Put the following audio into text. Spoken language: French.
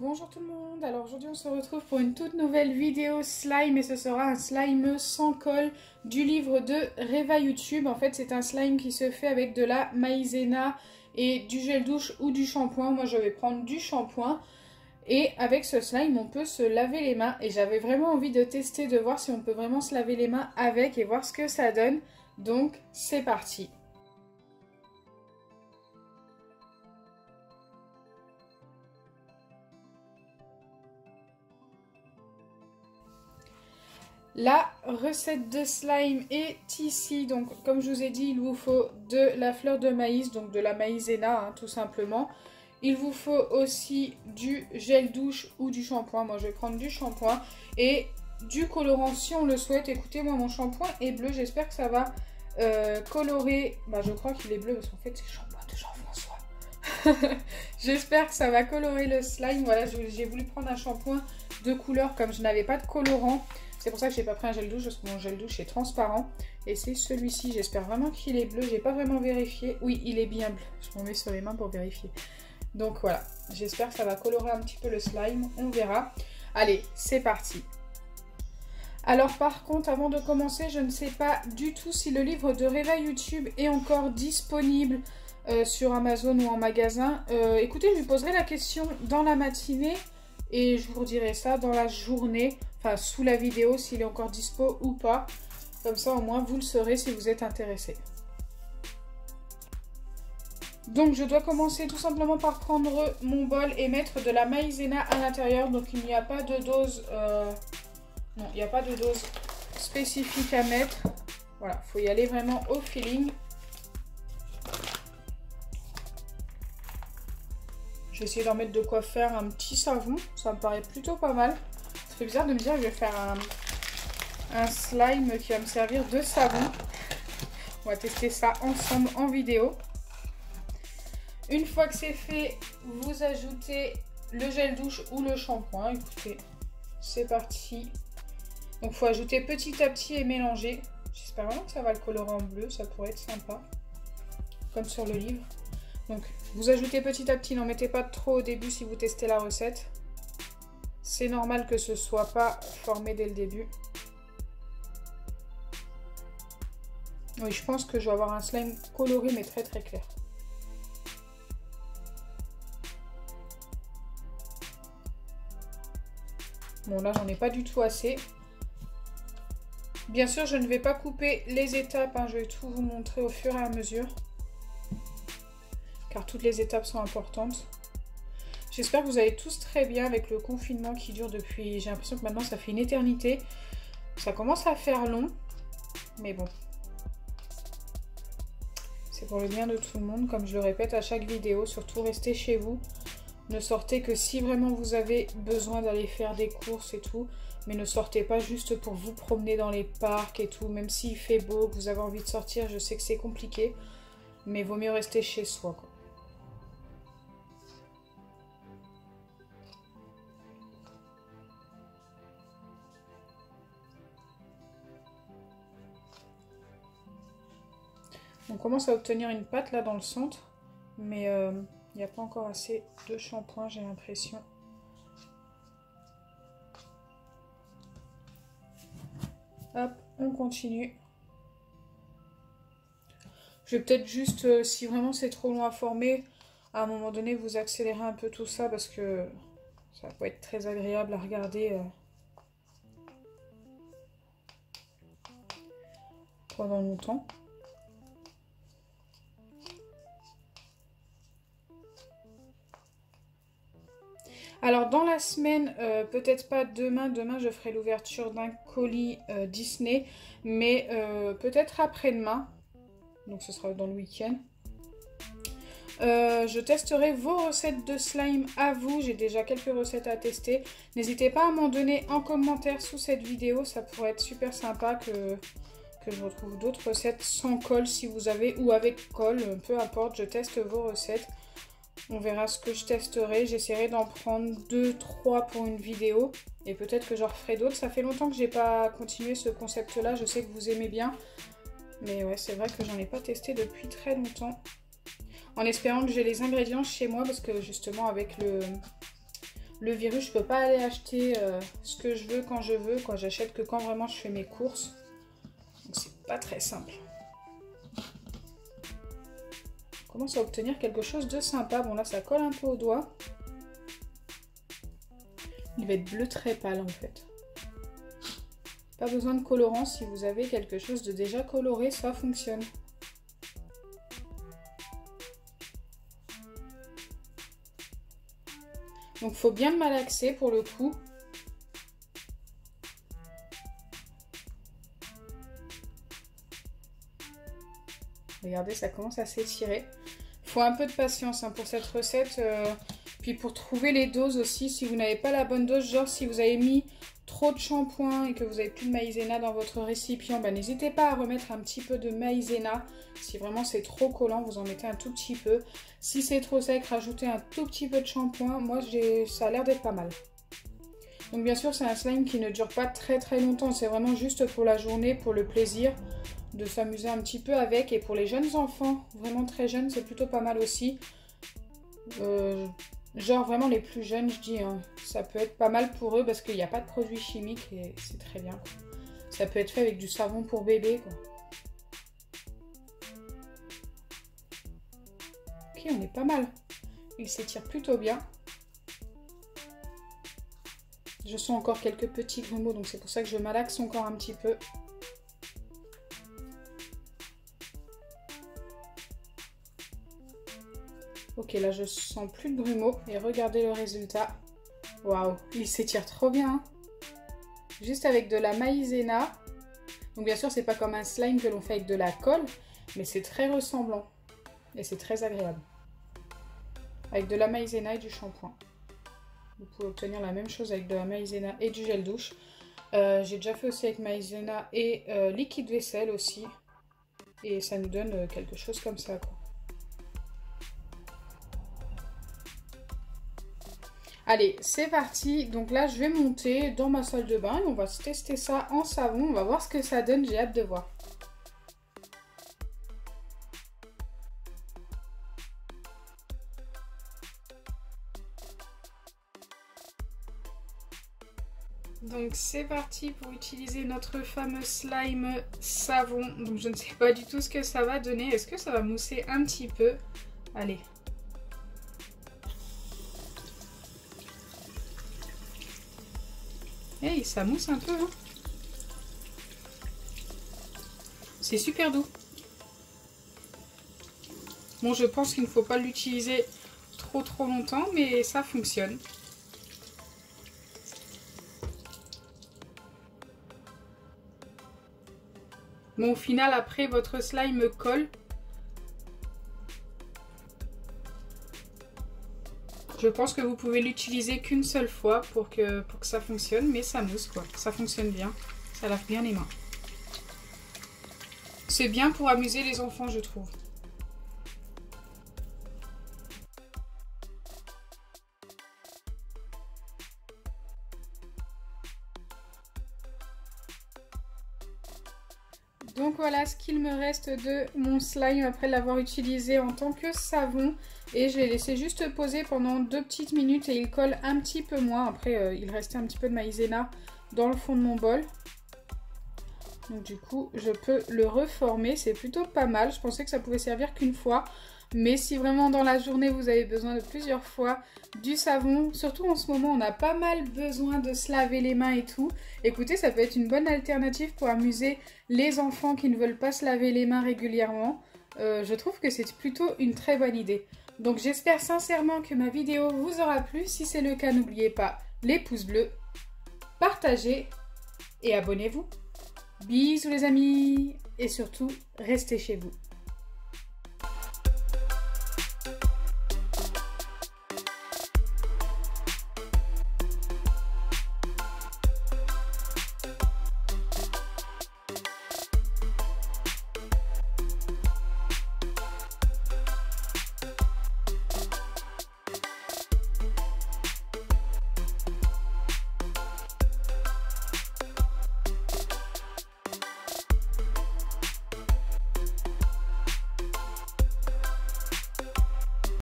Bonjour tout le monde, alors aujourd'hui on se retrouve pour une toute nouvelle vidéo slime et ce sera un slime sans colle du livre de Reva YouTube. En fait c'est un slime qui se fait avec de la maïzena et du gel douche ou du shampoing. Moi je vais prendre du shampoing et avec ce slime on peut se laver les mains et j'avais vraiment envie de tester, de voir si on peut vraiment se laver les mains avec et voir ce que ça donne. Donc c'est parti. La recette de slime est ici, donc comme je vous ai dit, il vous faut de la fleur de maïs, donc de la maïzena hein, tout simplement. Il vous faut aussi du gel douche ou du shampoing, moi je vais prendre du shampoing, et du colorant si on le souhaite. Écoutez, moi mon shampoing est bleu, j'espère que ça va colorer, je crois qu'il est bleu parce qu'en fait c'est le shampoing de Jean-François. J'espère que ça va colorer le slime, voilà, j'ai voulu prendre un shampoing de couleur comme je n'avais pas de colorant. C'est pour ça que j'ai pas pris un gel douche parce que mon gel douche est transparent. Et c'est celui-ci, j'espère vraiment qu'il est bleu. J'ai pas vraiment vérifié. Oui, il est bien bleu. Je m'en mets sur les mains pour vérifier. Donc voilà, j'espère que ça va colorer un petit peu le slime. On verra. Allez, c'est parti. Alors par contre, avant de commencer, je ne sais pas du tout si le livre de Reva YouTube est encore disponible sur Amazon ou en magasin. Écoutez, je lui poserai la question dans la matinée et je vous redirai ça dans la journée. Enfin, sous la vidéo, s'il est encore dispo ou pas. Comme ça, au moins, vous le saurez si vous êtes intéressé. Donc, je dois commencer tout simplement par prendre mon bol et mettre de la maïzena à l'intérieur. Donc, il n'y a pas de dose... Non, il n'y a pas de dose spécifique à mettre. Voilà, il faut y aller vraiment au feeling. Je vais essayer d'en mettre de quoi faire un petit savon. Ça me paraît plutôt pas mal. C'est bizarre de me dire que je vais faire un slime qui va me servir de savon. On va tester ça ensemble en vidéo. Une fois que c'est fait, vous ajoutez le gel douche ou le shampoing. Écoutez, c'est parti. Donc il faut ajouter petit à petit et mélanger. J'espère vraiment que ça va le colorer en bleu, ça pourrait être sympa. Comme sur le livre. Donc vous ajoutez petit à petit, n'en mettez pas trop au début si vous testez la recette. C'est normal que ce soit pas formé dès le début. Oui, je pense que je vais avoir un slime coloré mais très très clair. Bon, là j'en ai pas du tout assez. Bien sûr, je ne vais pas couper les étapes, hein, je vais tout vous montrer au fur et à mesure. Car toutes les étapes sont importantes. J'espère que vous allez tous très bien avec le confinement qui dure depuis... J'ai l'impression que maintenant ça fait une éternité. Ça commence à faire long. Mais bon. C'est pour le bien de tout le monde. Comme je le répète à chaque vidéo. Surtout restez chez vous. Ne sortez que si vraiment vous avez besoin d'aller faire des courses et tout. Mais ne sortez pas juste pour vous promener dans les parcs et tout. Même s'il fait beau, que vous avez envie de sortir. Je sais que c'est compliqué. Mais vaut mieux rester chez soi, quoi. On commence à obtenir une pâte là dans le centre, mais il n'y a pas encore assez de shampoing, j'ai l'impression. Hop, on continue. Je vais peut-être juste, si vraiment c'est trop long à former, à un moment donné vous accélérez un peu tout ça parce que ça va pas être très agréable à regarder pendant longtemps. Alors dans la semaine, peut-être pas demain je ferai l'ouverture d'un colis Disney, mais peut-être après-demain, donc ce sera dans le week-end. Je testerai vos recettes de slime à vous, j'ai déjà quelques recettes à tester. N'hésitez pas à m'en donner en commentaire sous cette vidéo, ça pourrait être super sympa que je retrouve d'autres recettes sans colle si vous avez, ou avec colle, peu importe, je teste vos recettes. On verra ce que je testerai. J'essaierai d'en prendre 2-3 pour une vidéo. Et peut-être que j'en referai d'autres. Ça fait longtemps que j'ai pas continué ce concept-là. Je sais que vous aimez bien. Mais ouais, c'est vrai que j'en ai pas testé depuis très longtemps. En espérant que j'ai les ingrédients chez moi. Parce que justement, avec le virus, je peux pas aller acheter ce que je veux quand je veux. Quoi. J'achète que quand vraiment je fais mes courses. Donc c'est pas très simple. On commence à obtenir quelque chose de sympa. Bon là ça colle un peu au doigt. Il va être bleu très pâle en fait. Pas besoin de colorant, si vous avez quelque chose de déjà coloré, ça fonctionne. Donc il faut bien malaxer pour le coup. Regardez, ça commence à s'étirer. Il faut un peu de patience hein, pour cette recette. Puis pour trouver les doses aussi, si vous n'avez pas la bonne dose, genre si vous avez mis trop de shampoing et que vous n'avez plus de maïzena dans votre récipient, bah, n'hésitez pas à remettre un petit peu de maïzena. Si vraiment c'est trop collant, vous en mettez un tout petit peu. Si c'est trop sec, rajoutez un tout petit peu de shampoing. Moi, ça a l'air d'être pas mal. Donc bien sûr, c'est un slime qui ne dure pas très longtemps. C'est vraiment juste pour la journée, pour le plaisir de s'amuser un petit peu avec. Et pour les jeunes enfants, vraiment très jeunes, c'est plutôt pas mal aussi. Genre vraiment les plus jeunes, je dis, hein, ça peut être pas mal pour eux parce qu'il n'y a pas de produits chimiques et c'est très bien. Quoi. Ça peut être fait avec du savon pour bébé. Quoi. Ok, on est pas mal. Il s'étire plutôt bien. Je sens encore quelques petits grumeaux, donc c'est pour ça que je malaxe encore un petit peu. Ok, là je sens plus de grumeaux et regardez le résultat. Waouh, il s'étire trop bien. Hein. Juste avec de la maïzena. Donc bien sûr, c'est pas comme un slime que l'on fait avec de la colle, mais c'est très ressemblant et c'est très agréable. Avec de la maïzena et du shampoing. Vous pouvez obtenir la même chose avec de la maïzena et du gel douche. J'ai déjà fait aussi avec maïzena et liquide vaisselle aussi. Et ça nous donne quelque chose comme ça, quoi. Allez, c'est parti. Donc là, je vais monter dans ma salle de bain et on va tester ça en savon. On va voir ce que ça donne. J'ai hâte de voir. Donc c'est parti pour utiliser notre fameux slime savon. Donc je ne sais pas du tout ce que ça va donner. Est-ce que ça va mousser un petit peu? Allez. Hey, ça mousse un peu. Hein. C'est super doux. Bon, je pense qu'il ne faut pas l'utiliser trop longtemps, mais ça fonctionne. Bon, au final, après, votre slime colle. Je pense que vous pouvez l'utiliser qu'une seule fois pour que ça fonctionne, mais ça mousse, quoi. Ça fonctionne bien. Ça lave bien les mains. C'est bien pour amuser les enfants, je trouve. Donc voilà ce qu'il me reste de mon slime après l'avoir utilisé en tant que savon. Et je l'ai laissé juste poser pendant 2 petites minutes et il colle un petit peu moins. Après il restait un petit peu de maïzena dans le fond de mon bol. Donc du coup je peux le reformer, c'est plutôt pas mal. Je pensais que ça pouvait servir qu'une fois. Mais si vraiment dans la journée vous avez besoin de plusieurs fois du savon, surtout en ce moment on a pas mal besoin de se laver les mains et tout. Écoutez, ça peut être une bonne alternative pour amuser les enfants qui ne veulent pas se laver les mains régulièrement. Je trouve que c'est plutôt une très bonne idée. Donc j'espère sincèrement que ma vidéo vous aura plu. Si c'est le cas, n'oubliez pas les pouces bleus, partagez et abonnez-vous. Bisous les amis et surtout, restez chez vous.